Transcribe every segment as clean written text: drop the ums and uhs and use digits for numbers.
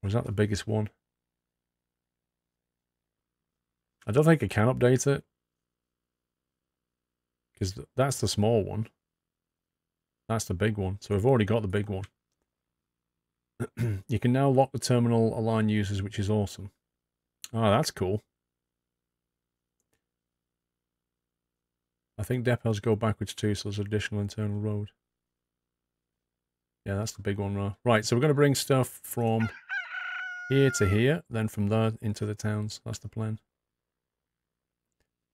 Or is that the biggest one? I don't think I can update it. Because that's the small one. That's the big one. So we've already got the big one. You can now lock the terminal align users, which is awesome. Oh, that's cool. I think depots go backwards too, so there's additional internal road. Yeah, that's the big one, right? So we're going to bring stuff from here to here, then from there into the towns. That's the plan.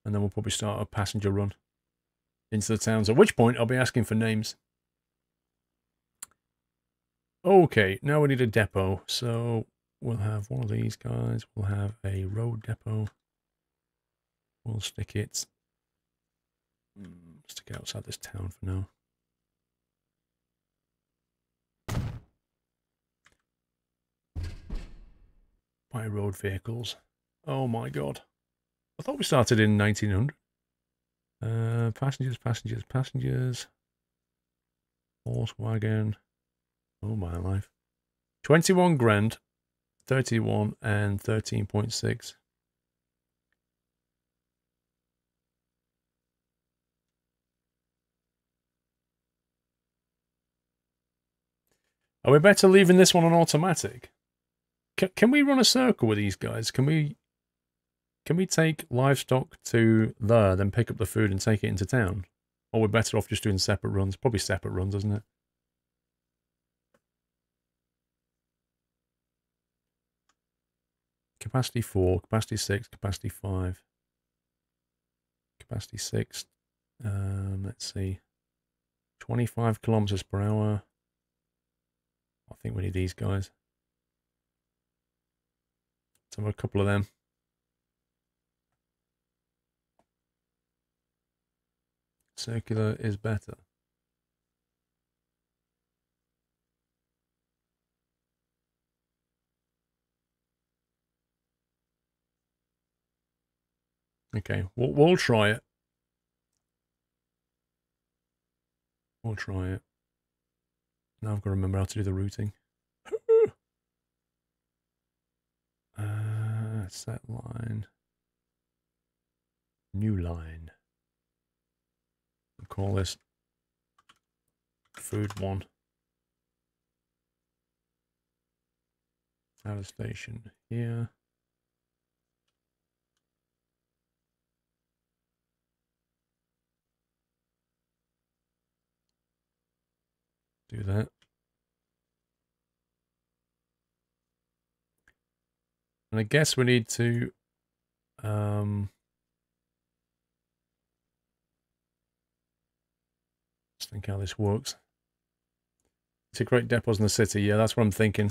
And then we'll probably start a passenger run into the towns, at which point I'll be asking for names. Okay, now we need a depot. So we'll have one of these guys. We'll have a road depot. We'll stick it outside this town for now. Buy road vehicles. Oh my god. I thought we started in 1900. Passengers. Horse wagon. Oh my life. 21 grand, 31 and 13.6. Are we better leaving this one on automatic? Can we run a circle with these guys? Can we take livestock to there, then pick up the food and take it into town? Or we're better off just doing separate runs? Probably separate runs, isn't it? Capacity 4, capacity 6, capacity 5. Capacity 6. Let's see. 25 kilometers per hour. I think we need these guys. Let's have a couple of them. Circular is better. Okay, we'll try it. We'll try it. Now I've got to remember how to do the routing. Set line. New line. We'll call this food 1. Out of station here. Do that. And I guess we need to let's think how this works. To create depots in the city, yeah, that's what I'm thinking.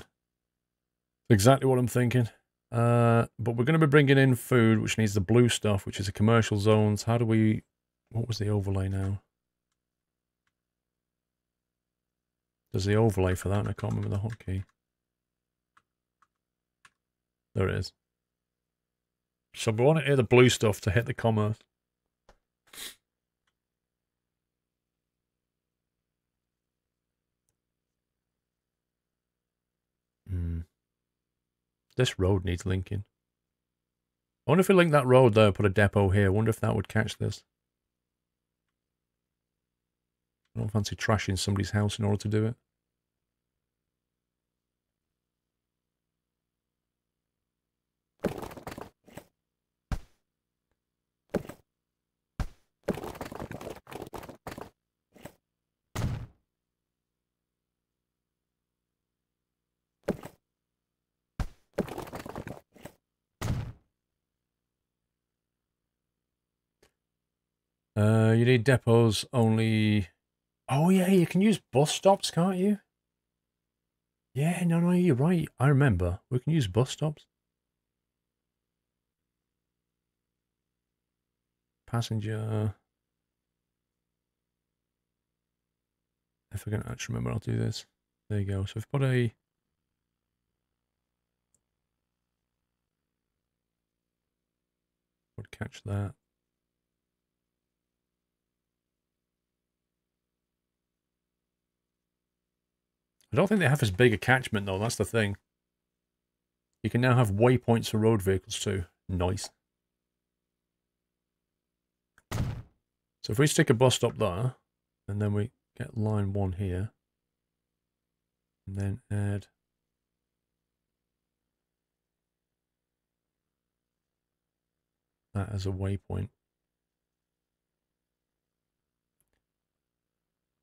Exactly what I'm thinking. But we're going to be bringing in food, which needs the blue stuff, which is the commercial zones. How do we... What was the overlay now? There's the overlay for that, and I can't remember the hotkey. There it is. So we want to hit the blue stuff to hit the commerce. This road needs linking. I wonder if we link that road there, put a depot here. I wonder if that would catch this. I don't fancy trashing somebody's house in order to do it. You need depots only... Oh yeah, you can use bus stops, can't you? Yeah, no, you're right. I remember. We can use bus stops. Passenger... If I can actually remember, I'll do this. There you go. So we've put a... Would catch that. I don't think they have as big a catchment though, that's the thing. You can now have waypoints for road vehicles too. Nice. So if we stick a bus stop there, and then we get line 1 here, and then add that as a waypoint.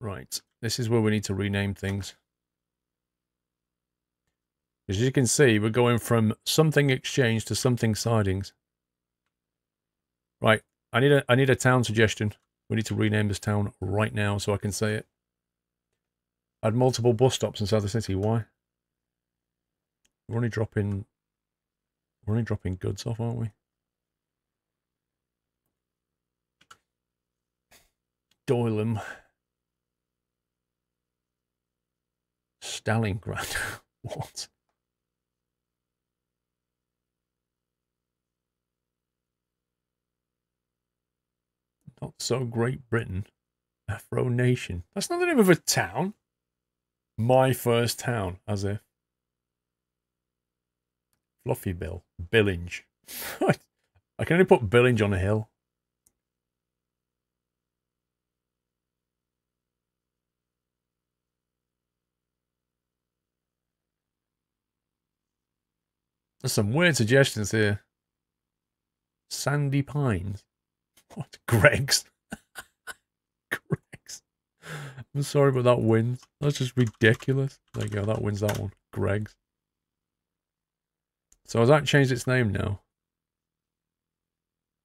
Right, this is where we need to rename things. As you can see, we're going from something exchange to something sidings. Right, I need a town suggestion. We need to rename this town right now so I can say it. Add multiple bus stops inside the city. Why? We're only dropping goods off, aren't we? Doylem. Stalingrad. What? Not so Great Britain. Afro Nation. That's not the name of a town. My first town, as if. Fluffy Bill. Billinge. I can only put Billinge on a hill. There's some weird suggestions here. Sandy Pines. What? Greg's? Greg's. I'm sorry, but that wins. That's just ridiculous. There you go, that wins that one. Greg's. So has that changed its name now?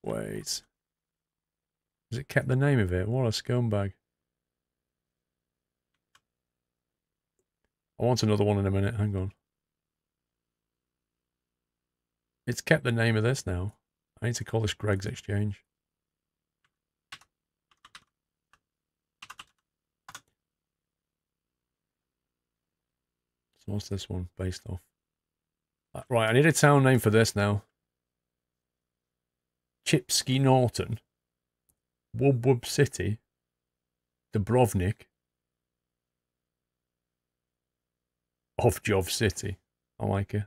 Wait. Has it kept the name of it? What a scumbag. I want another one in a minute, hang on. It's kept the name of this now. I need to call this Greg's Exchange. So what's this one based off? Right, I need a town name for this now. Chipsky Norton. Wub City. Dubrovnik. Ovjov City. I like it.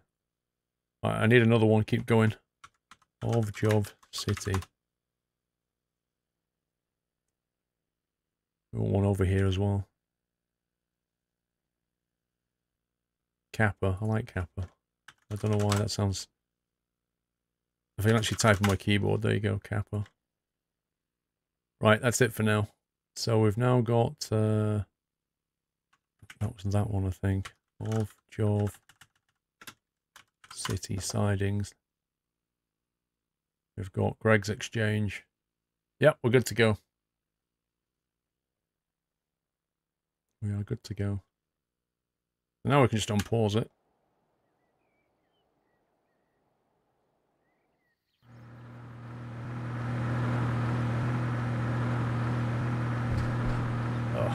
Right, I need another one. Keep going. Ovjov City. We want one over here as well. Kappa. I like Kappa. I don't know why that sounds... If I can actually type on my keyboard, there you go, Kappa. Right, that's it for now. So we've now got... that was that one, I think. Ovjov City Sidings. We've got Greg's Exchange. Yep, we're good to go. We are good to go. So now we can just unpause it. Oh.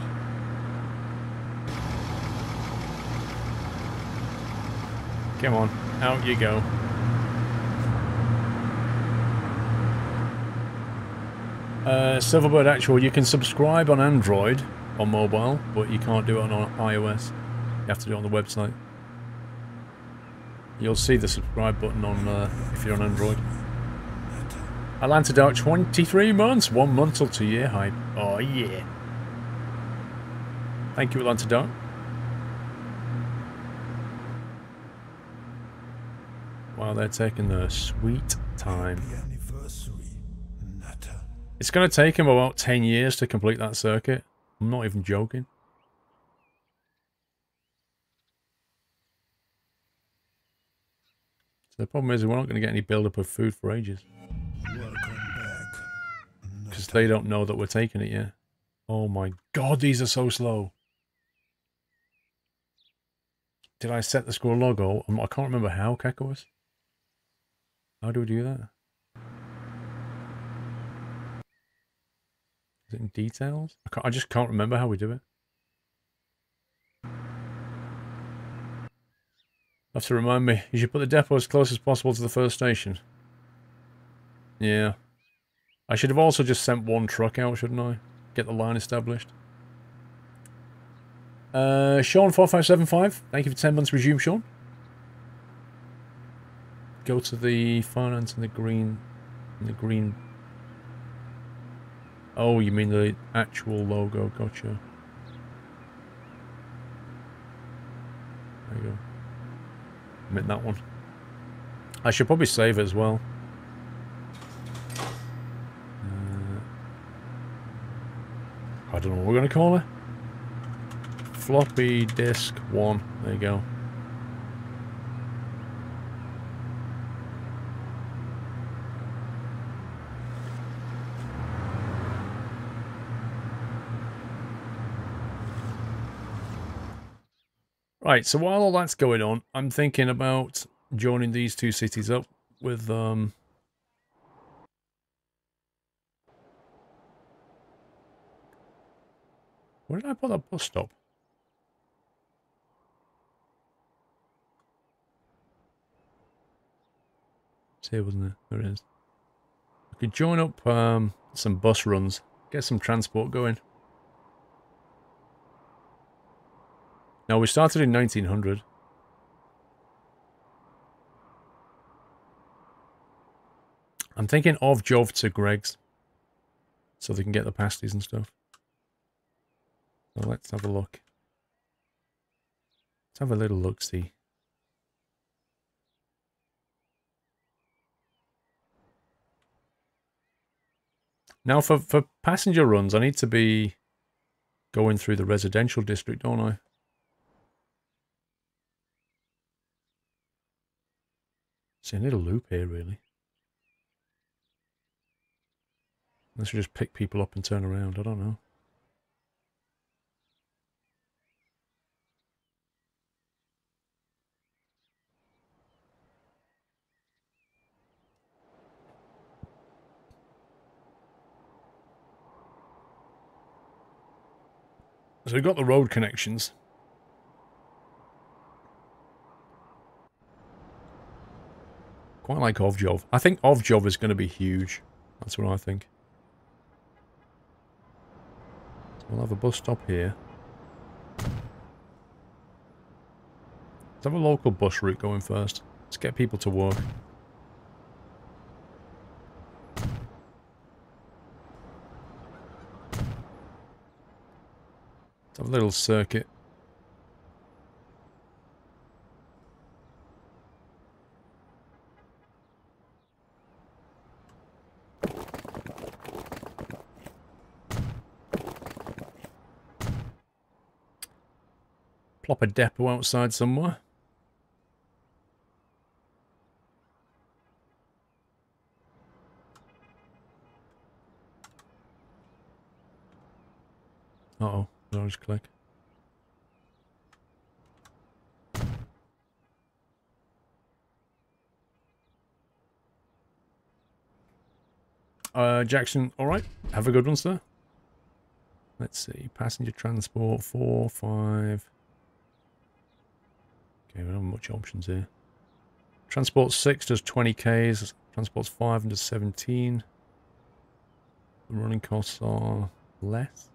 Come on, out you go. Silverbird Actual, you can subscribe on Android on mobile, but you can't do it on iOS. You have to do it on the website. You'll see the subscribe button on if you're on Android. Atlanta Dark 23 months, 1 month till 2 year hype. Oh yeah. Thank you, Atlanta Dark. Wow, they're taking their sweet time. It's going to take him about 10 years to complete that circuit. I'm not even joking. So the problem is we're not going to get any build-up of food for ages. Because they don't know that we're taking it yet. Oh my god, these are so slow. Did I set the squirrel logo? I can't remember how, Kekos. How do we do that? Is it in details? I just can't remember how we do it. Have to remind me. You should put the depot as close as possible to the first station. Yeah. I should have also just sent one truck out, shouldn't I? Get the line established. Sean4575. Thank you for 10 months. Resume, Sean. go to the finance and the green. And the green. Oh, you mean the actual logo? Gotcha. There you go. I meant that one. I should probably save it as well. I don't know what we're going to call it. Floppy disk 1. There you go. Right, so while all that's going on, I'm thinking about joining these two cities up with, where did I put that bus stop? It's here, wasn't it? There it is. I could join up some bus runs, get some transport going. Now, we started in 1900. I'm thinking of Jove to Greg's, so they can get the pasties and stuff. So let's have a look. Let's have a little look-see. Now, for passenger runs, I need to be going through the residential district, don't I? It's a little loop here, really. Unless we just pick people up and turn around, I don't know. So we've got the road connections. Quite like Ovjov. I think Ovjov is going to be huge. That's what I think. So we'll have a bus stop here. Let's have a local bus route going first. Let's get people to work. Let's have a little circuit. Plop a depot outside somewhere. Uh-oh, I'll just click. Jackson, alright. Have a good one, sir. Let's see. Passenger transport, 4, 5. Okay, we don't have much options here. Transport 6 does 20 Ks. Transport 5 does 17. The running costs are less.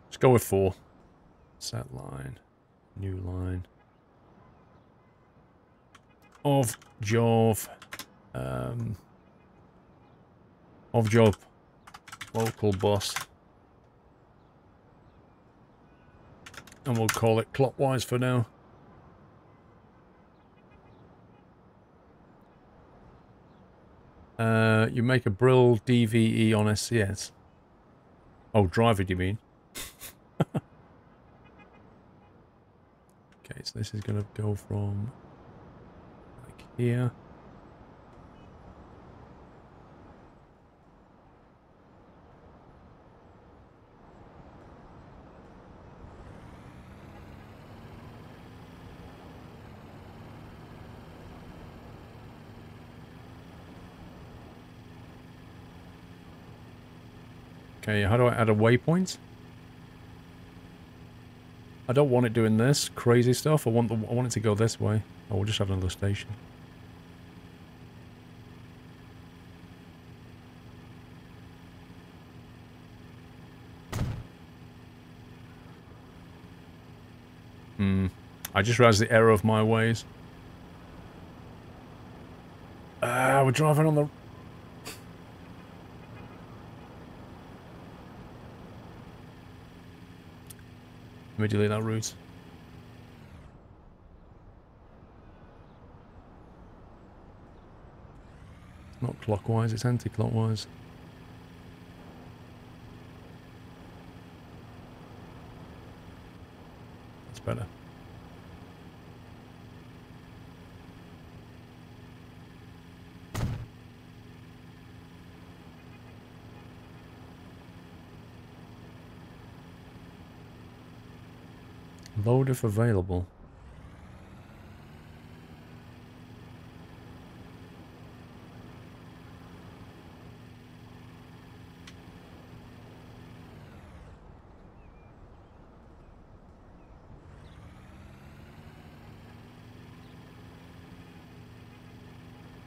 Let's go with 4. Set line. New line. Of Jove. Of Jove. Local bus. And we'll call it clockwise for now. You make a Brill DVE on SCS. Oh, driver, do you mean? Okay, so this is going to go from like here. Okay, how do I add a waypoint? I don't want it doing this crazy stuff. I want it to go this way. Oh, we'll just have another station. I just realized the error of my ways. We're driving on the... Let me delete that route. It's not clockwise, it's anti-clockwise. That's better. Load if available.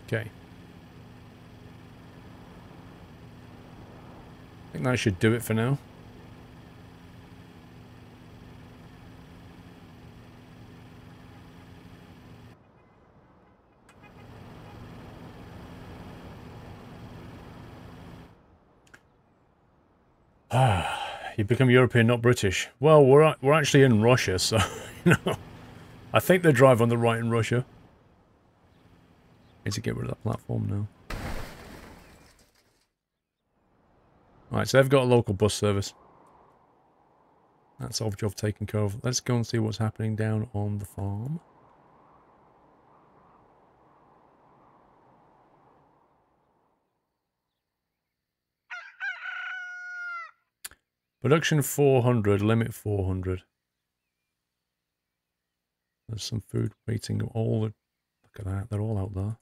Okay. I think that should do it for now. You become European, not British. Well, we're actually in Russia, so you know. I think they drive on the right in Russia. Need to get rid of that platform now. Alright, so they've got a local bus service. That's job taken care of. Let's go and see what's happening down on the farm. Production 400, limit 400. There's some food waiting. Look at that, they're all out there.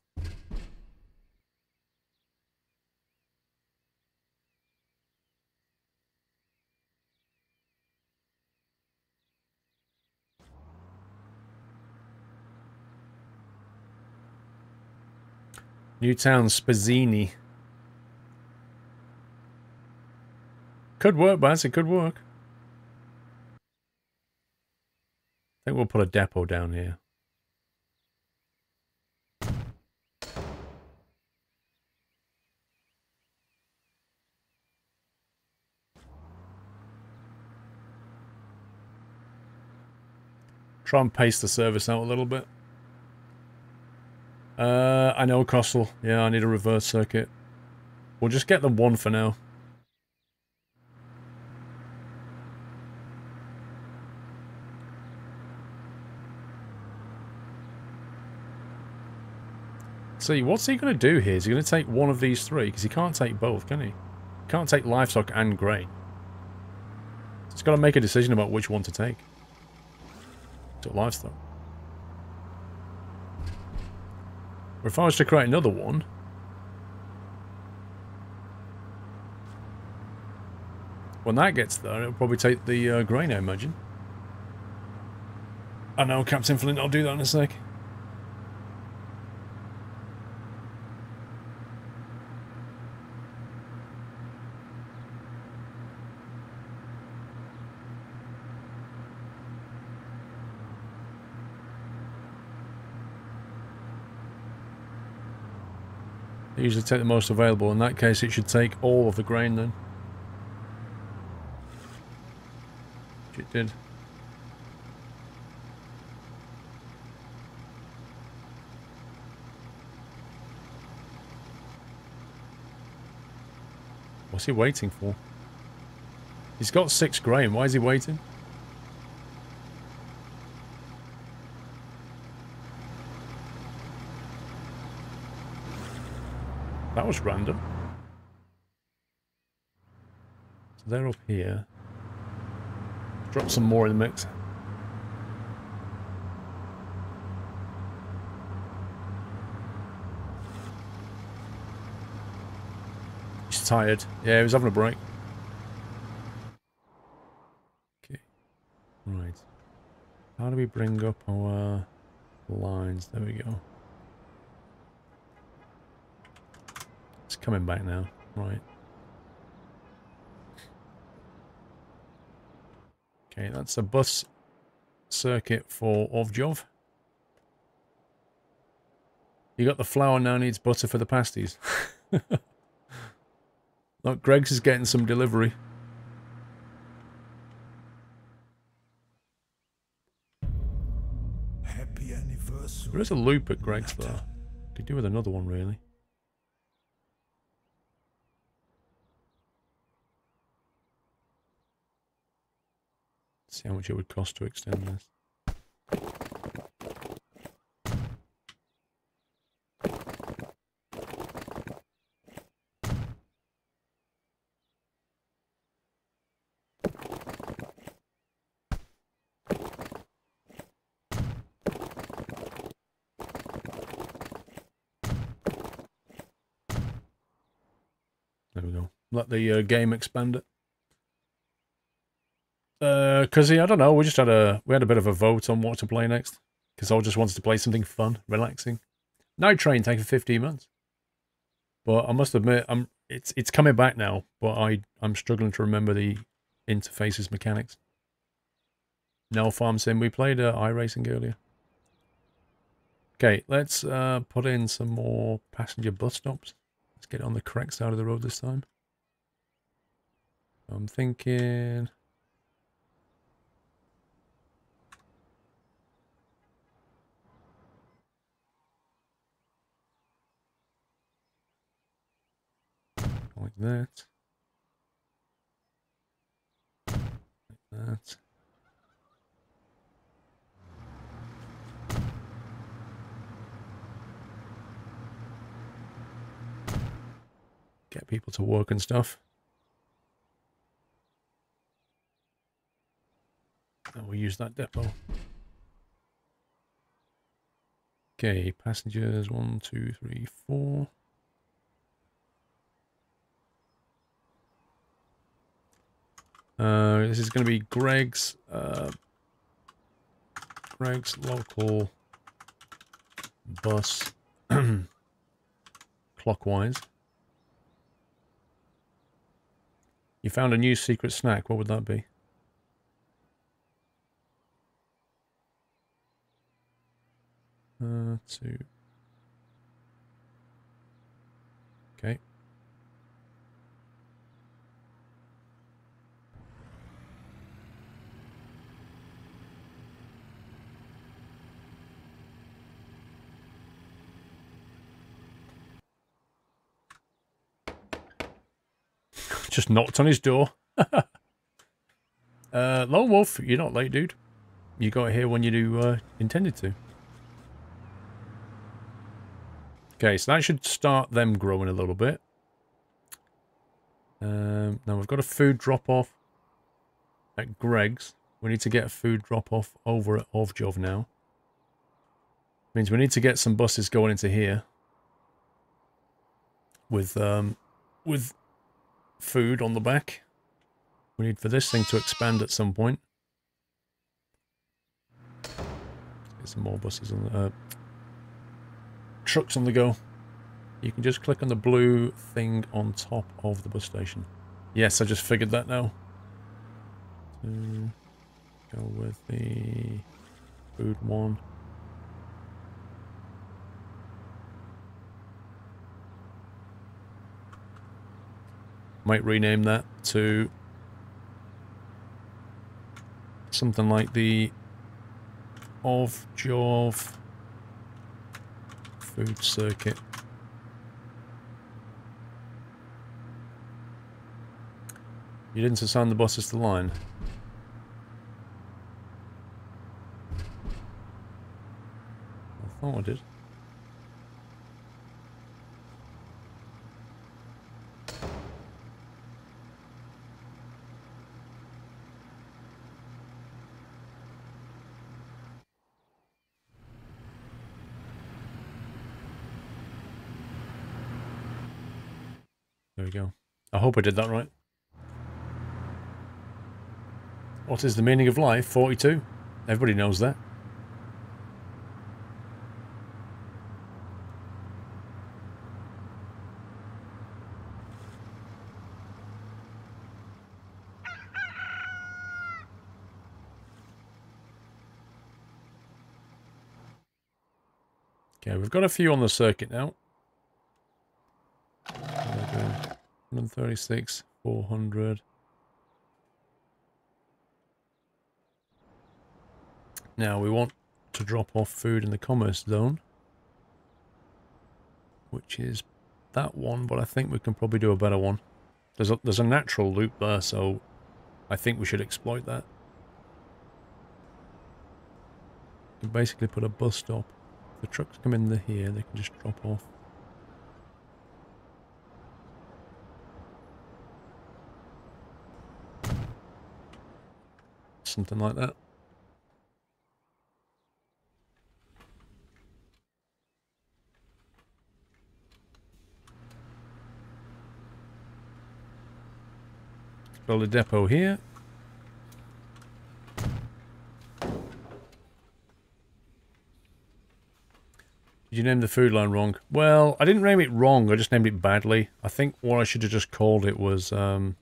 Newtown Spazzini. Could work, Baz, it could work. I think we'll put a depot down here. Try and pace the service out a little bit. I know, Costal. Yeah, I need a reverse circuit. We'll just get the one for now. See, what's he going to do here? Is he going to take one of these three? Because he can't take both, can he? He can't take livestock and grain. So he's got to make a decision about which one to take. To livestock. Or if I was to create another one... When that gets there, it'll probably take the grain, I imagine. I know, Captain Flint, I'll do that in a sec. They usually take the most available. In that case, it should take all of the grain then. Which it did. What's he waiting for? He's got 6 grain. Why is he waiting? That was random. So they're up here. Drop some more in the mix. He's tired. Yeah, he was having a break. Okay. Right. How do we bring up our lines? There we go. It's coming back now. Right. Okay, that's a bus circuit for Ovjov. You got the flour, now needs butter for the pasties. Look, Greg's is getting some delivery. Happy anniversary. There is a loop at Greg's though. Could do with another one really. See how much it would cost to extend this. There we go. Let the game expand it. Because I don't know, we had a bit of a vote on what to play next. Because I just wanted to play something fun, relaxing. Night Train taking 15 months. But I must admit, it's coming back now, but I'm struggling to remember the interfaces mechanics. No Farm Sim, we played iRacing earlier. Okay, let's put in some more passenger bus stops. Let's get it on the correct side of the road this time. I'm thinking... like that. Like that. Get people to work and stuff. And we'll use that depot. Okay, passengers 1, 2, 3, 4. This is going to be Greg's local bus clockwise. You found a new secret snack. What would that be? Two. Okay. Just knocked on his door. Lone Wolf, you're not late, dude. You got here when you intended to. Okay, so that should start them growing a little bit. Now we've got a food drop-off at Greg's. We need to get a food drop-off over at Ovjov now. Means we need to get some buses going into here. With food on the back. We need for this thing to expand at some point. Get some more buses on the... trucks on the go. You can just click on the blue thing on top of the bus station. Yes, I just figured that now. Go with the food one. Might rename that to something like the Ovjov food circuit. You didn't assign the buses to the line. I thought I did. There we go. I hope I did that right. What is the meaning of life? 42. Everybody knows that. Okay, we've got a few on the circuit now. 136, 400. Now we want to drop off food in the commerce zone, which is that one, but I think we can probably do a better one. There's a natural loop there, so I think we should exploit that. You can basically put a bus stop. If the trucks come in here, they can just drop off. Something like that. Build a depot here. Did you name the food line wrong? Well, I didn't name it wrong, I just named it badly. I think what I should have just called it was, well,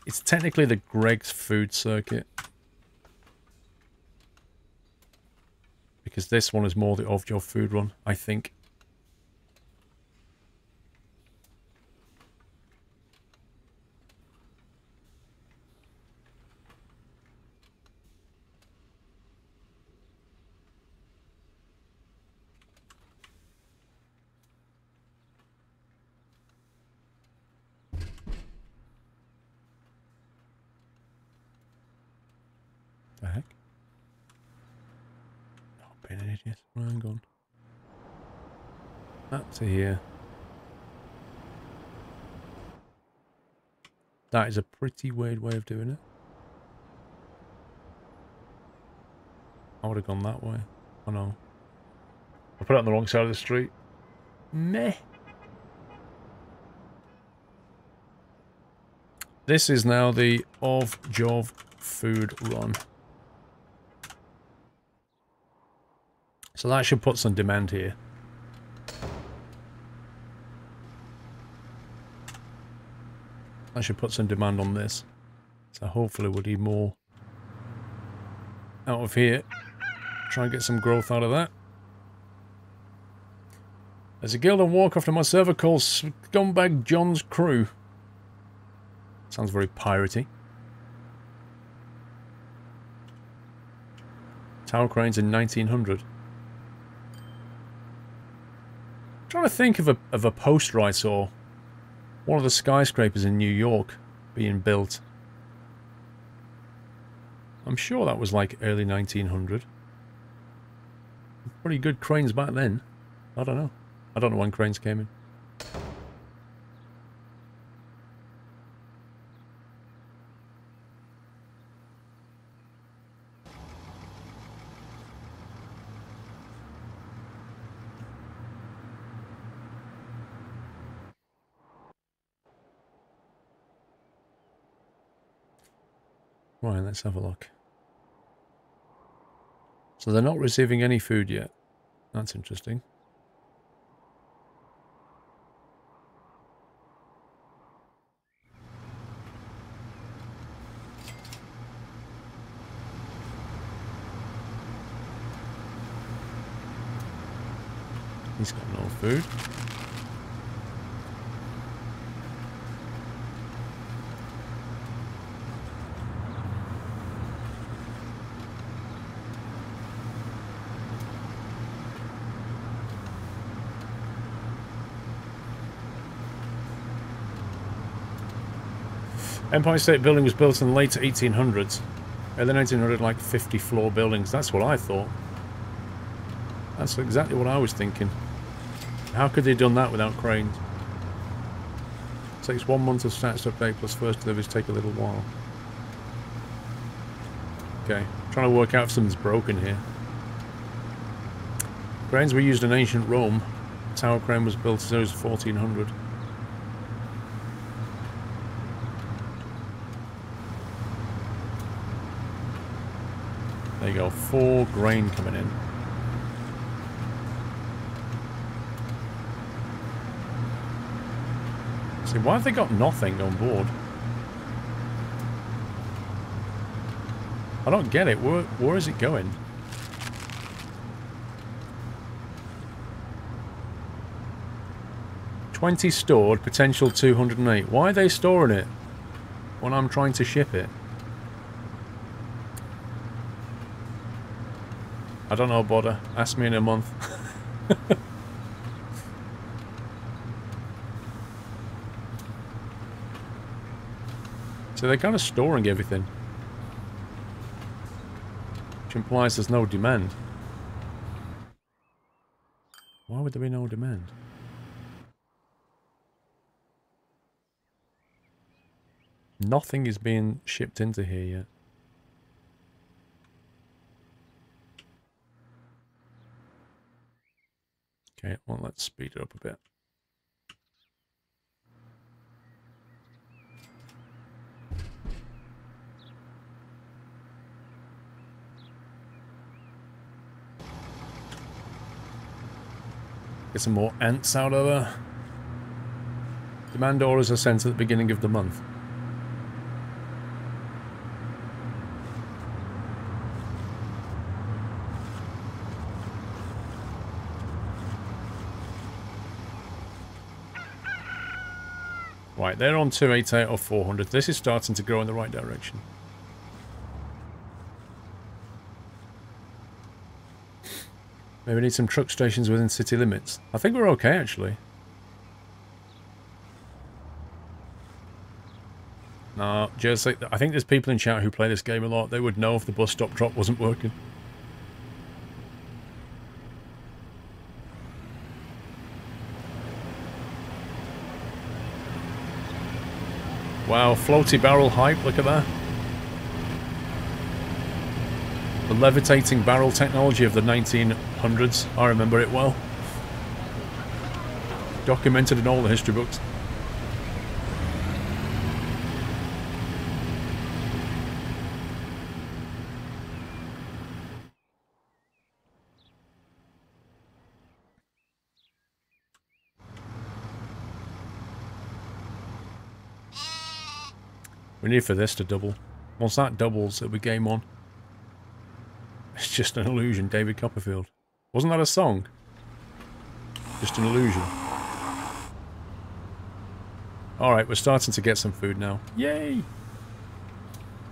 it's technically the Greg's Food Circuit. Because this one is more the off-job food run, I think. The heck? Oh, being an idiot. Hang on. Up to here. That is a pretty weird way of doing it. I would have gone that way. Oh no. I put it on the wrong side of the street. Meh. This is now the off-job food run. So that should put some demand here. That should put some demand on this. So hopefully we'll need more out of here. Try and get some growth out of that. There's a guild on Warcraft on my server called Scumbag John's Crew. Sounds very piratey. Tower cranes in 1900. I'm trying to think of a poster I saw. One of the skyscrapers in New York being built. I'm sure that was like early 1900. Pretty good cranes back then. I don't know. I don't know when cranes came in. Right, let's have a look. So they're not receiving any food yet. That's interesting. He's got no food. Empire State Building was built in the late 1800s. Early 1900, like 50-floor buildings. That's what I thought. That's exactly what I was thinking. How could they have done that without cranes? It takes 1 month of stats to update, plus first deliveries take a little while. Okay, I'm trying to work out if something's broken here. Cranes were used in ancient Rome. The tower crane was built as early as 1400. There you go, 4 grain coming in. See, why have they got nothing on board? I don't get it. Where is it going? 20 stored, potential 208. Why are they storing it when I'm trying to ship it? I don't know, Bodder. Ask me in a month. So they're kind of storing everything. Which implies there's no demand. Why would there be no demand? Nothing is being shipped into here yet. Okay, well, let's speed it up a bit. Get some more ants out of there. Demand orders are sent at the beginning of the month. Right, they're on 288 or 400. This is starting to go in the right direction. Maybe need some truck stations within city limits. I think we're okay, actually. No, just like, I think there's people in chat who play this game a lot. They would know if the bus stop drop wasn't working. Wow, floaty barrel hype, look at that. The levitating barrel technology of the 1900s. I remember it well. Documented in all the history books. We need for this to double. Once that doubles, it'll be game on. It's just an illusion, David Copperfield. Wasn't that a song? Just an illusion. Alright, we're starting to get some food now. Yay!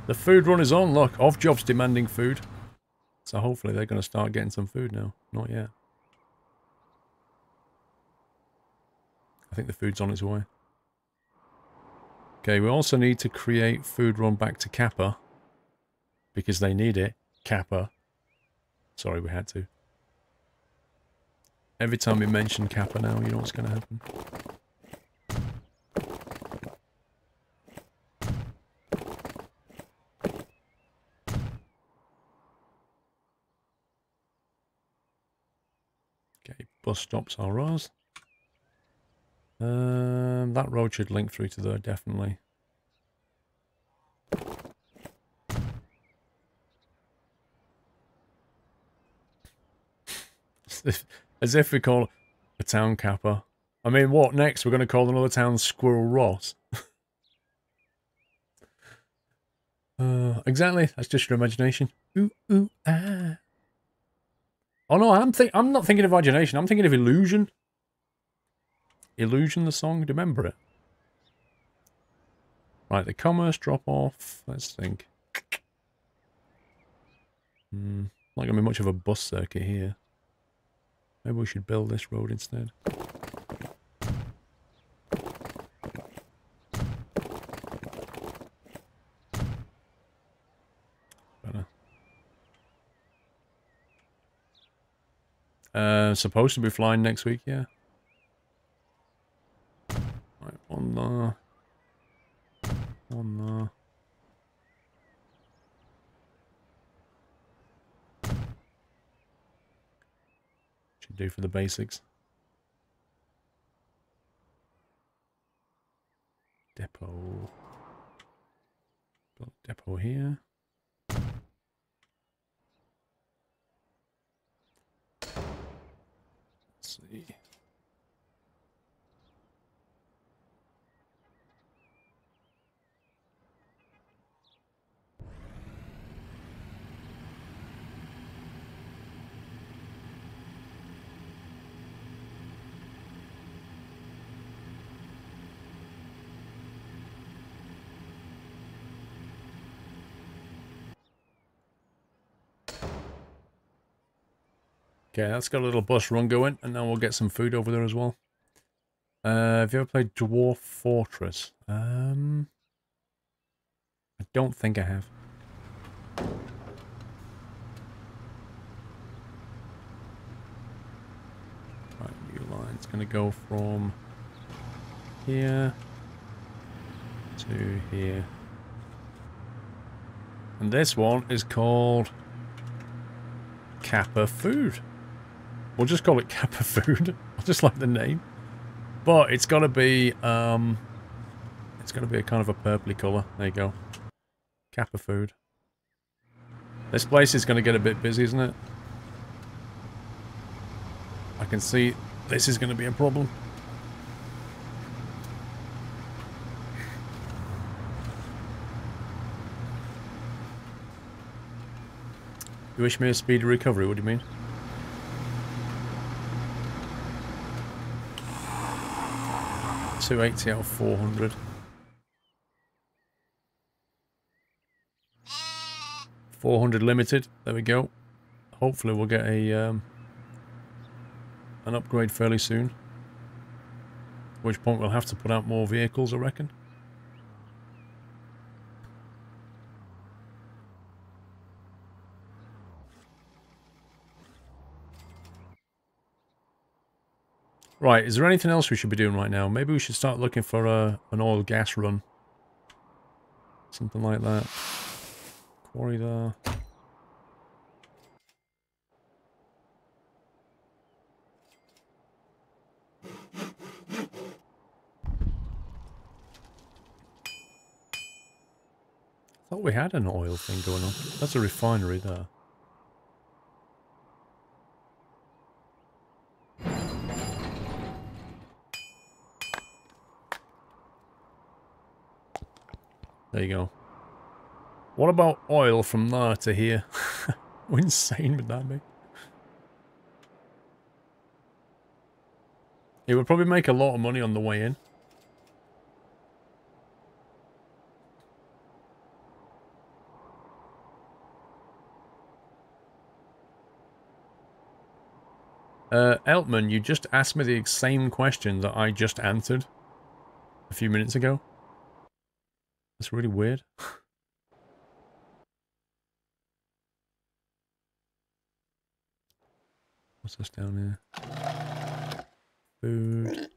The food run is on, look. Off jobs demanding food. So hopefully they're going to start getting some food now. Not yet. I think the food's on its way. Okay, we also need to create food run back to Kappa. Because they need it. Kappa. Sorry, we had to. Every time we mention Kappa now, you know what's going to happen. Okay, bus stops are ours. That road should link through to there, definitely. As if we call a town Kappa. I mean, what next? We're going to call another town Squirrel Ross. Exactly. That's just your imagination. Ooh, ooh, ah. Oh no, I'm not thinking of imagination. I'm thinking of Illusion. Illusion, the song. Do you remember it? Right, the commerce drop off. Let's think. Not going to be much of a bus circuit here. Maybe we should build this road instead. Better. Supposed to be flying next week, yeah. Right, one there. One there. Should do for the basics. Depot. Build depot here. Let's see. Okay, that's got a little bus run going, and now we'll get some food over there as well. Have you ever played Dwarf Fortress? I don't think I have. Right, new line's gonna go from here to here. And this one is called Kappa Food. We'll just call it Kappa Food. I just like the name. But it's gotta be a kind of a purpley colour. There you go. Kappa Food. This place is gonna get a bit busy, isn't it? I can see this is gonna be a problem. You wish me a speedy recovery, what do you mean? $280 out of 400. 400 limited. There we go. Hopefully we'll get a an upgrade fairly soon. At which point we'll have to put out more vehicles, I reckon. Right, is there anything else we should be doing right now? Maybe we should start looking for an oil gas run. Something like that. Quarry there. I thought we had an oil thing going on. That's a refinery there. There you go. What about oil from there to here? How insane would that be? It would probably make a lot of money on the way in. Eltman, you just asked me the same question that I just answered a few minutes ago. That's really weird. What's this down here? Food.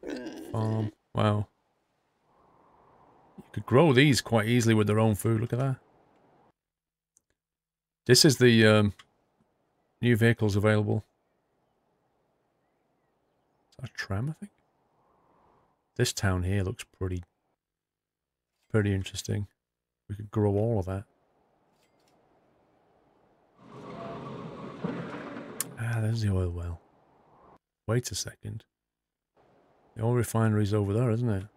Farm. Wow. You could grow these quite easily with their own food. Look at that. This is the new vehicles available. Is that a tram, I think? This town here looks pretty interesting. We could grow all of that. Ah, there's the oil well. Wait a second. The oil refinery's over there, isn't it?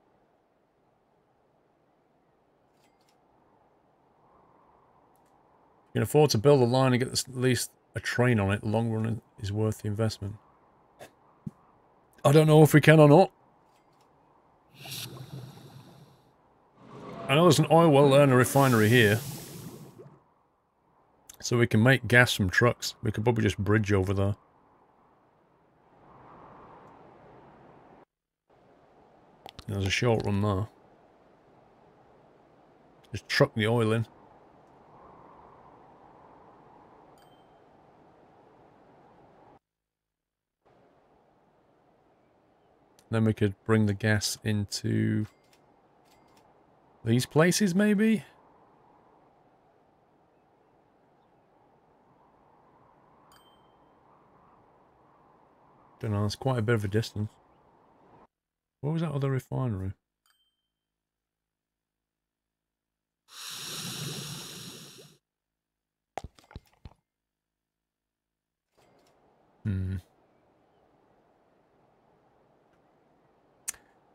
You can afford to build a line and get at least a train on it. The long run is worth the investment. I don't know if we can or not. I know there's an oil well there and a refinery here. So we can make gas from trucks. We could probably just bridge over there. There's a short run there. Just truck the oil in. Then we could bring the gas into these places, maybe? Don't know, it's quite a bit of a distance. What was that other refinery?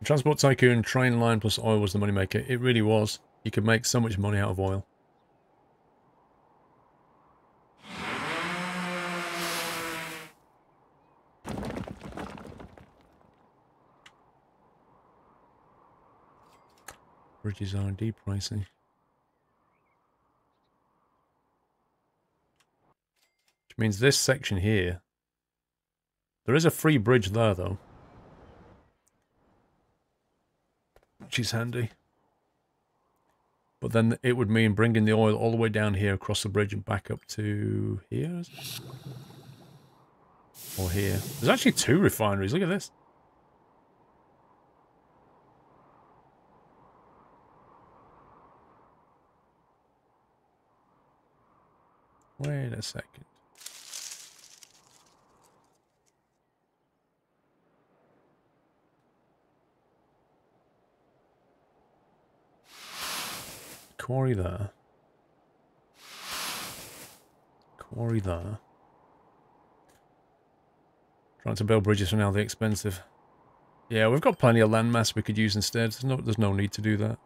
Transport Tycoon train line plus oil was the moneymaker. It really was. You could make so much money out of oil. Bridges R&D pricing. Which means this section here There is a free bridge there, though. Which is handy. But then it would mean bringing the oil all the way down here across the bridge and back up to here, is it? Or here. There's actually 2 refineries. Look at this. Wait a second. Quarry there. Quarry there. Trying to build bridges for now, they're expensive. Yeah, we've got plenty of landmass we could use instead. There's no need to do that.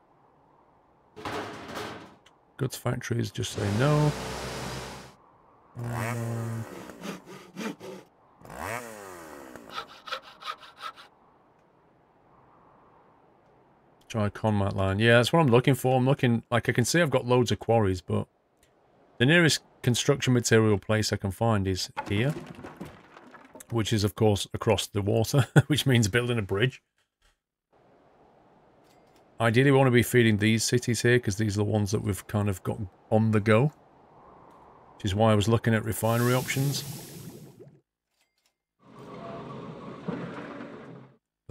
Goods factories, just say no. Try Conmat line. Yeah, that's what I'm looking for. I'm looking, like, I can see I've got loads of quarries, but the nearest construction material place I can find is here, which is, of course, across the water, which means building a bridge. Ideally, we want to be feeding these cities here, because these are the ones that we've kind of got on the go, which is why I was looking at refinery options.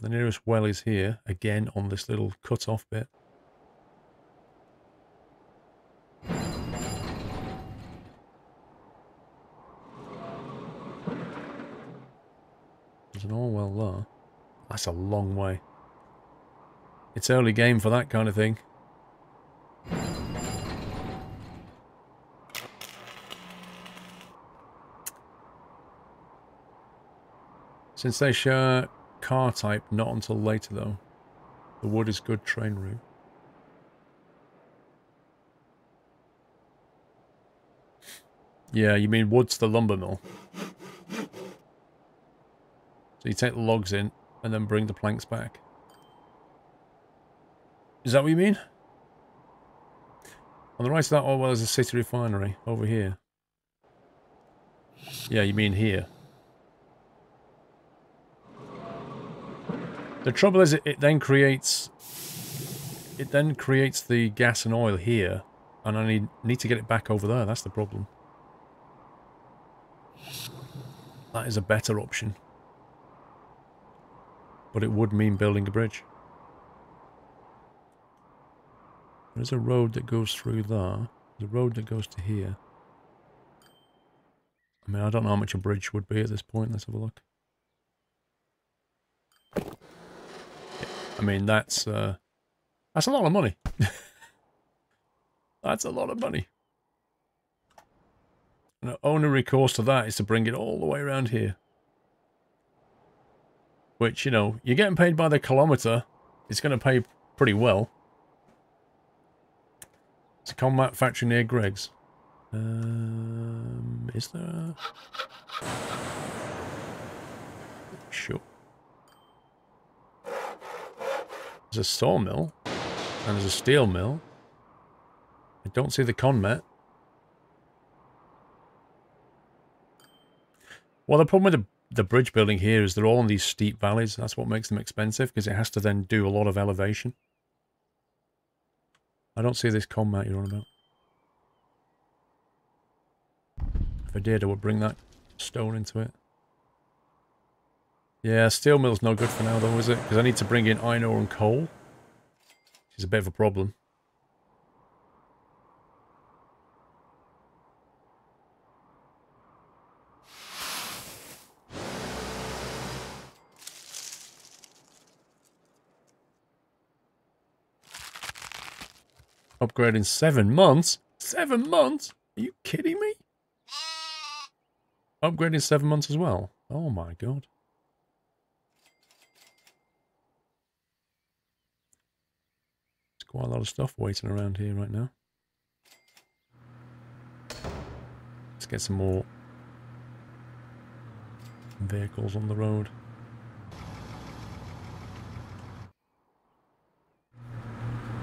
But the nearest well is here, again, on this little cut-off bit. There's an oil well there. That's a long way. It's early game for that kind of thing. Since they share car type, not until later though. The wood is good train route. Yeah, you mean wood's the lumber mill. So you take the logs in and then bring the planks back. Is that what you mean? On the right of that oil well is a city refinery over here. Yeah, you mean here. The trouble is it then creates the gas and oil here, and I need to get it back over there. That's the problem. That is a better option. But it would mean building a bridge. There's a road that goes through there. There's a road that goes to here. I mean, I don't know how much a bridge would be at this point. Let's have a look. I mean, that's a lot of money. That's a lot of money. And the only recourse to that is to bring it all the way around here. Which, you know, you're getting paid by the kilometre. It's going to pay pretty well. It's a combat factory near Greg's. Is there? Sure. There's a sawmill. And there's a steel mill. I don't see the conmet. Well, the problem with the bridge building here is they're all in these steep valleys. That's what makes them expensive, because it has to then do a lot of elevation. I don't see this conmat you're on about. If I did, I would bring that stone into it. Yeah, steel mill's no good for now though, is it? Because I need to bring in iron ore and coal. Which is a bit of a problem. Upgrade in 7 months? 7 months? Are you kidding me? Upgrade in 7 months as well? Oh my god. There's quite a lot of stuff waiting around here right now. Let's get some more vehicles on the road.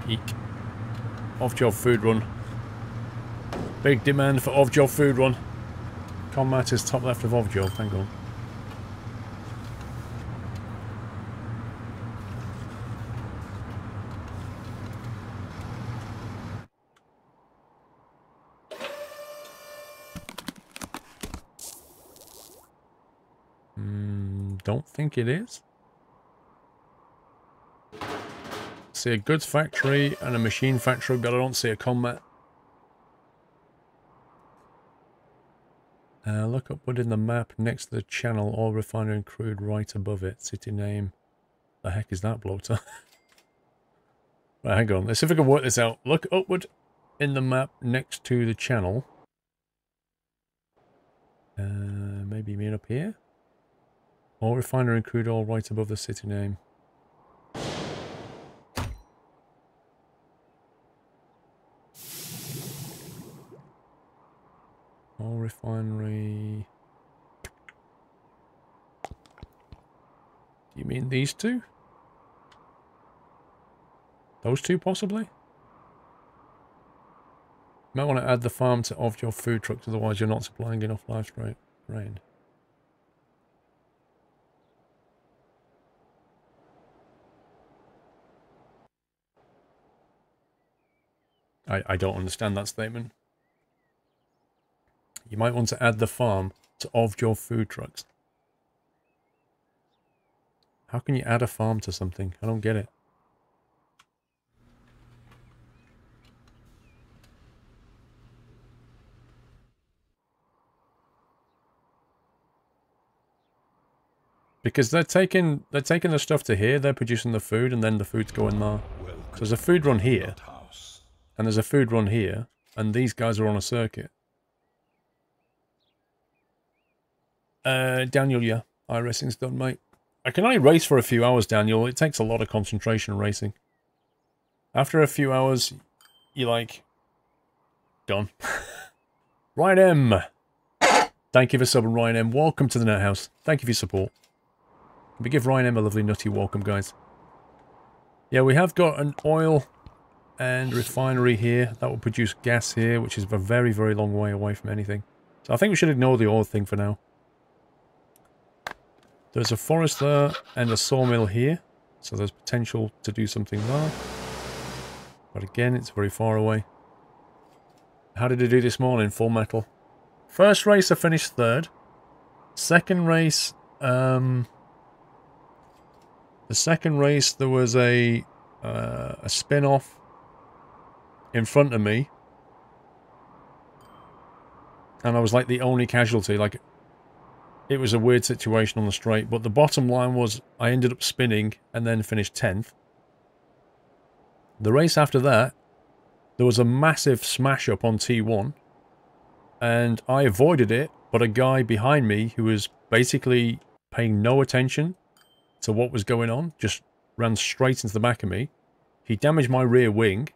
Eek. Off-job food run. Big demand for off-job food run. Commat is top left of off-job, hang on. don't think it is. See a goods factory and a machine factory, but I don't see a combat. Look upward in the map next to the channel, oil refinery and crude right above it. City name. The heck is that bloater? Right, hang on. Let's see if we can work this out. Look upward in the map next to the channel. Maybe you mean up here? Oil refinery and crude oil right above the city name. Oil refinery. Do you mean these two? Those two, possibly? Might want to add the farm to of your food trucks, otherwise you're not supplying enough livestock grain. I don't understand that statement. You might want to add the farm to of your food trucks. How can you add a farm to something? I don't get it. Because they're taking the stuff to here, they're producing the food, and then the food's going there. So there's a food run here, and there's a food run here, and these guys are on a circuit. Daniel, yeah. iRacing's done, mate. I can only race for a few hours, Daniel. It takes a lot of concentration racing. After a few hours, you're like, done. Ryan M. Thank you for subbing, Ryan M. Welcome to the Net House. Thank you for your support. We give Ryan M a lovely nutty welcome, guys. Yeah, we have got an oil and refinery here. That will produce gas here, which is a very, very long way away from anything. So I think we should ignore the oil thing for now. There's a forest there and a sawmill here. So there's potential to do something there. But again, it's very far away. How did I do this morning? Full metal. First race, I finished third. Second race, the second race, there was a spin-off in front of me. And I was like the only casualty. Like, it was a weird situation on the straight. But the bottom line was I ended up spinning and then finished 10th. The race after that, there was a massive smash-up on T1. And I avoided it, but a guy behind me who was basically paying no attention to what was going on, just ran straight into the back of me. He damaged my rear wing,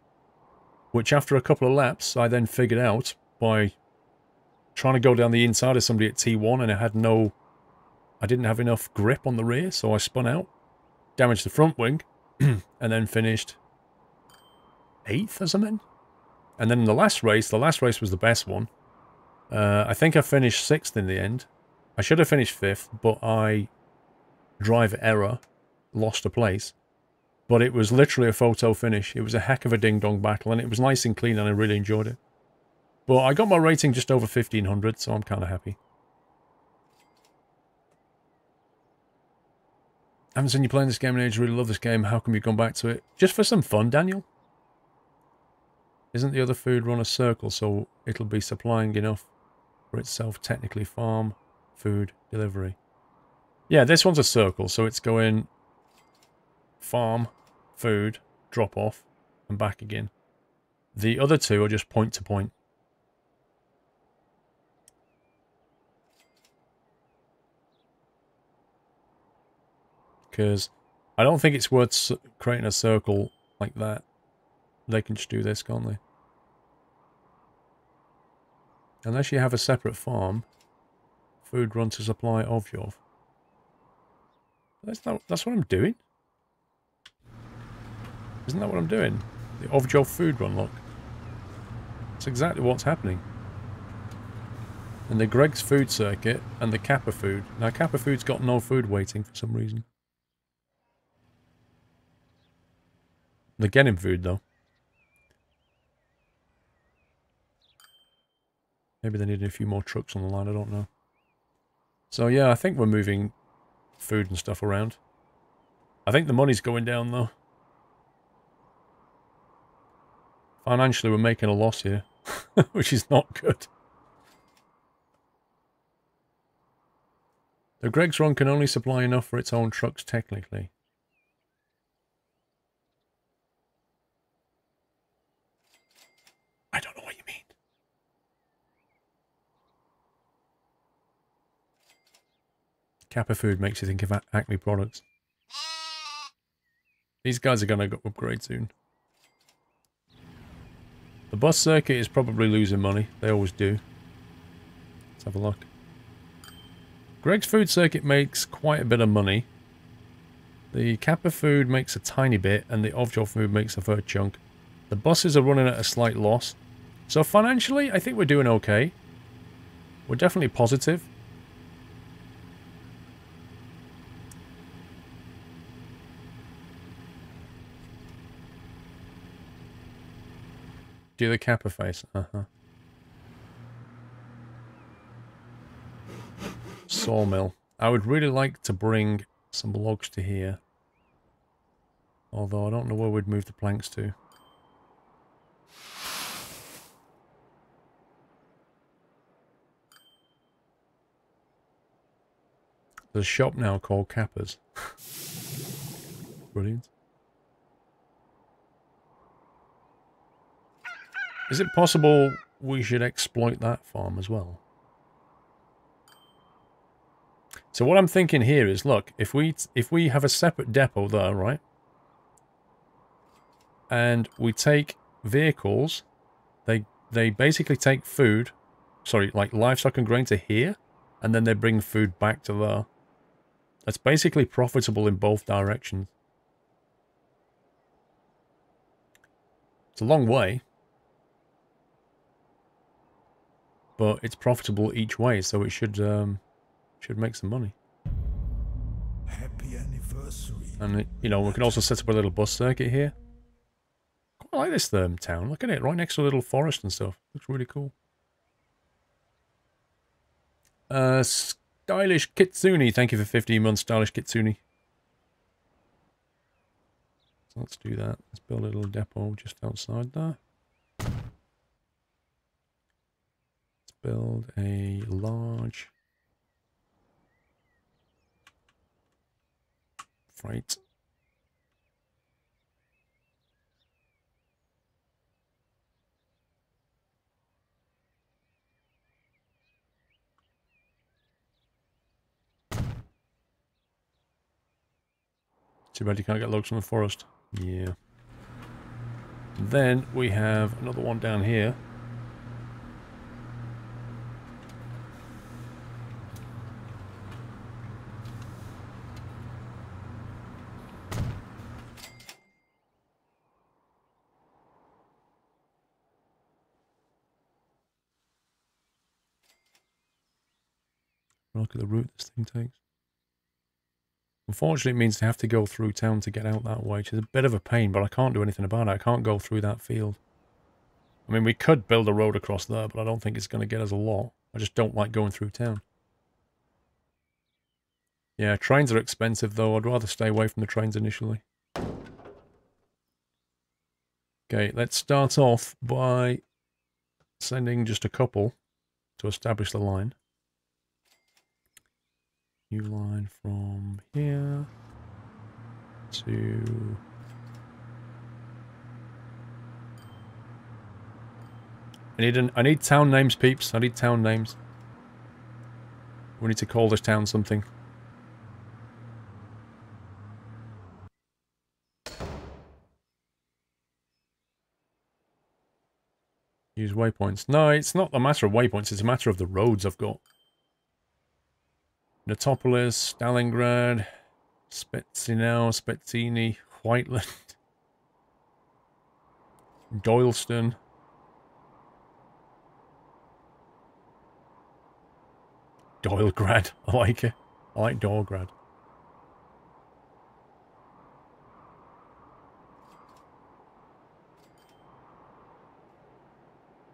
which after a couple of laps, I then figured out by trying to go down the inside of somebody at T1, and I didn't have enough grip on the rear, so I spun out, damaged the front wing, and then finished 8th or something. And then in the last race was the best one. I think I finished 6th in the end. I should have finished 5th, but I, drive error, lost a place. But it was literally a photo finish. It was a heck of a ding-dong battle, and it was nice and clean, and I really enjoyed it. But I got my rating just over 1500, so I'm kind of happy. I haven't seen you playing this game in age. Really love this game. How come you've gone back to it? Just for some fun, Daniel. Isn't the other food run a circle, so it'll be supplying enough for itself, technically farm, food, delivery? Yeah, this one's a circle, so it's going farm, food, drop off, and back again. The other two are just point to point. Because I don't think it's worth creating a circle like that. They can just do this, can't they? Unless you have a separate farm, food run to supply of your. That's what I'm doing. Isn't that what I'm doing? The of your food run, look. That's exactly what's happening. And the Greg's food circuit and the Kappa food. Now Kappa food's got no food waiting for some reason. They're getting food though. Maybe they need a few more trucks on the line, I don't know. So yeah, I think we're moving food and stuff around. I think the money's going down, though. Financially, we're making a loss here, which is not good. The Greg's Run can only supply enough for its own trucks, technically. I don't know what you mean. Kappa Food makes you think of Acme products. These guys are going to upgrade soon. The bus circuit is probably losing money. They always do. Let's have a look. Greg's Food Circuit makes quite a bit of money. The Kappa Food makes a tiny bit, and the Offshore Food makes a third chunk. The buses are running at a slight loss. So financially, I think we're doing okay. We're definitely positive. Do the Kappa face. Sawmill. I would really like to bring some logs to here. Although I don't know where we'd move the planks to. There's a shop now called Kappa's. Brilliant. Is it possible we should exploit that farm as well? So what I'm thinking here is, look, if we have a separate depot there, right? And we take vehicles, they basically take food, sorry, like livestock and grain to here, and then they bring food back to there. That's basically profitable in both directions. It's a long way. But it's profitable each way, so it should make some money. Happy anniversary. And, you know, we can also set up a little bus circuit here. Quite like this town. Look at it, right next to a little forest and stuff. Looks really cool. Stylish Kitsune. Thank you for 15 months, Stylish Kitsune. So let's do that. Let's build a little depot just outside there. Let's build a large freight. Too bad you can't get logs from the forest. Yeah. And then we have another one down here. Look at the route this thing takes. Unfortunately, it means to have to go through town to get out that way, which is a bit of a pain, but I can't do anything about it. I can't go through that field. I mean, we could build a road across there, but I don't think it's going to get us a lot. I just don't like going through town. Yeah, trains are expensive, though. I'd rather stay away from the trains initially. Okay, let's start off by sending just a couple to establish the line. New line from here to... I need town names, peeps. I need town names. We need to call this town something. Use waypoints. No, it's not a matter of waypoints. It's a matter of the roads I've got. Natopolis, Stalingrad, Spetsinau, Spezzini, Whiteland, Doyleston. Doylegrad. I like it. I like Doylegrad.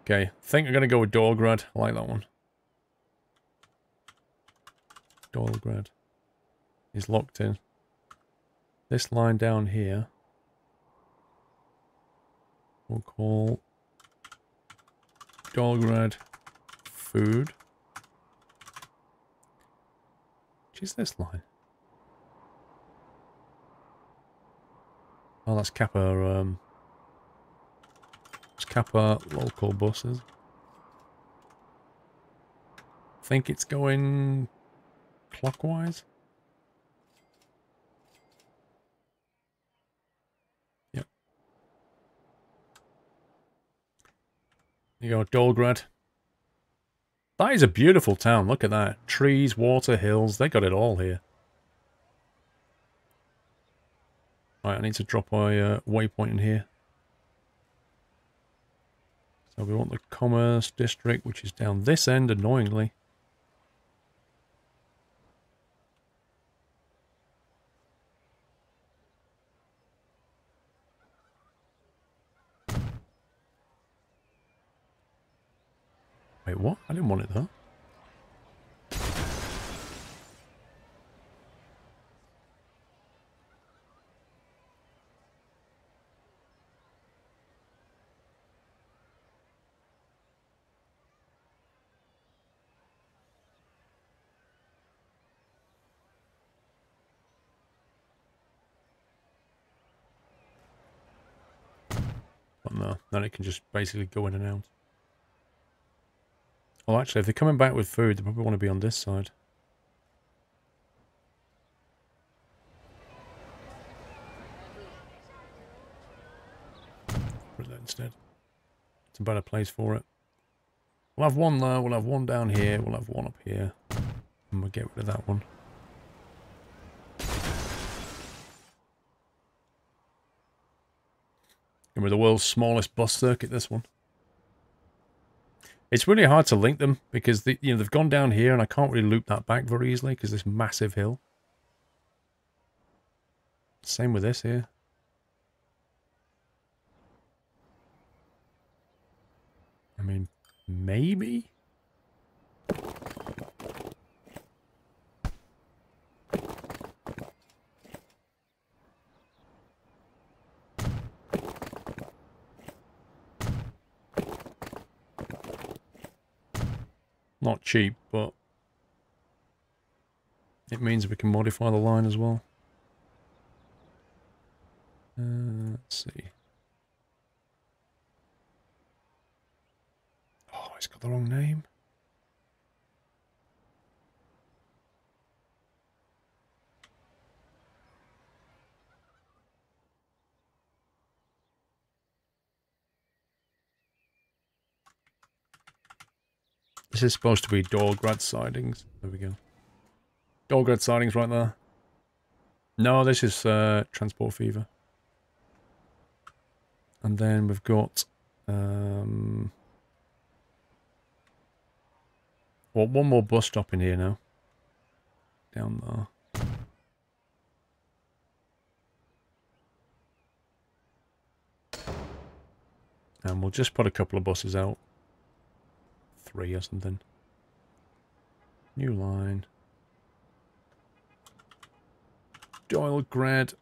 Okay, I think I'm going to go with Doylegrad. I like that one. Doylegrad. He's locked in. This line down here, we'll call Dolgrad food. Which is this line? Oh, that's Kappa. It's Kappa local buses. I think it's going clockwise. Yep. There you go, Dolgrad. That is a beautiful town. Look at that. Trees, water, hills. They got it all here. Right, I need to drop my waypoint in here. So we want the commerce district, which is down this end, annoyingly. Wait, what? I didn't want it there. But no, then it can just basically go in and out. Well, actually, if they're coming back with food, they probably want to be on this side. Put that instead. It's a better place for it. We'll have one there, we'll have one down here, we'll have one up here. And we'll get rid of that one. And we're the world's smallest bus circuit, this one. It's really hard to link them because they've gone down here and I can't really loop that back very easily because this massive hill. Same with this here. I mean, maybe? Not cheap, but it means we can modify the line as well. Let's see. Oh, it's got the wrong name. This is supposed to be Dolgrad sidings. There we go. Dolgrad sidings right there. No, this is Transport Fever. And then we've got... well, one more bus stop in here now. Down there. And we'll just put a couple of buses out. 3 or something. New line. Dolgrad.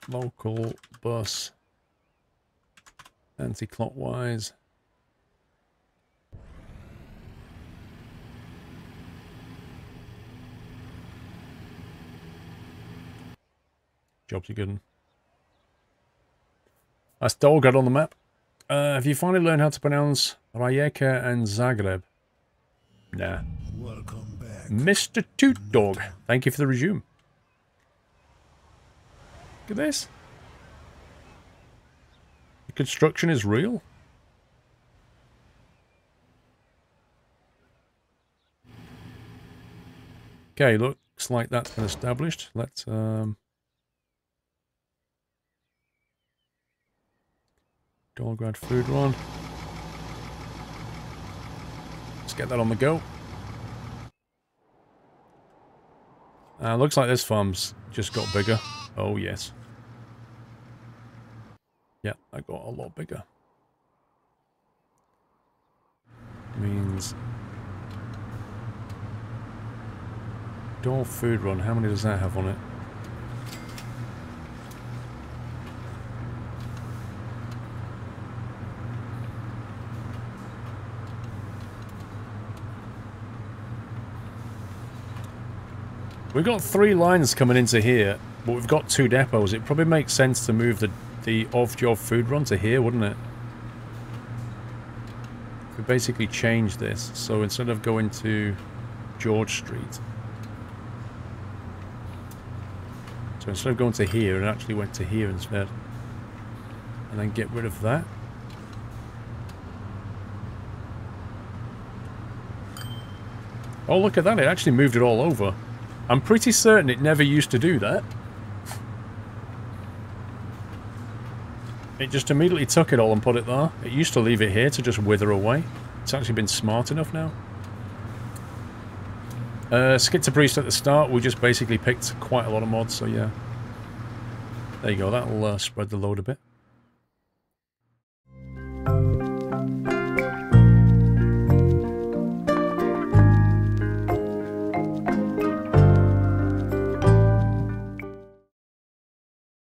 Local bus. Anti-clockwise. Jobs are good. That's Dolgrad on the map. Have you finally learned how to pronounce Rijeka and Zagreb? Nah. Welcome back. Mr. Toot Dog, thank you for the resume. Look at this. The construction is real. Okay, looks like that's been established. Let's Dolgrad food run. Let's get that on the go. Looks like this farm's just got bigger. Oh, yes. Yeah, I got a lot bigger. Means Door food run, how many does that have on it? We've got 3 lines coming into here, but we've got 2 depots. It probably makes sense to move the off-job food run to here, wouldn't it? We basically change this, so instead of going to George Street, so instead of going to here, it actually went to here instead. And then get rid of that. Oh, look at that, it actually moved it all over. I'm pretty certain it never used to do that. It just immediately took it all and put it there. It used to leave it here to just wither away. It's actually been smart enough now. Skitzer Priest at the start, we just basically picked quite a lot of mods, so yeah. There you go, that'll spread the load a bit.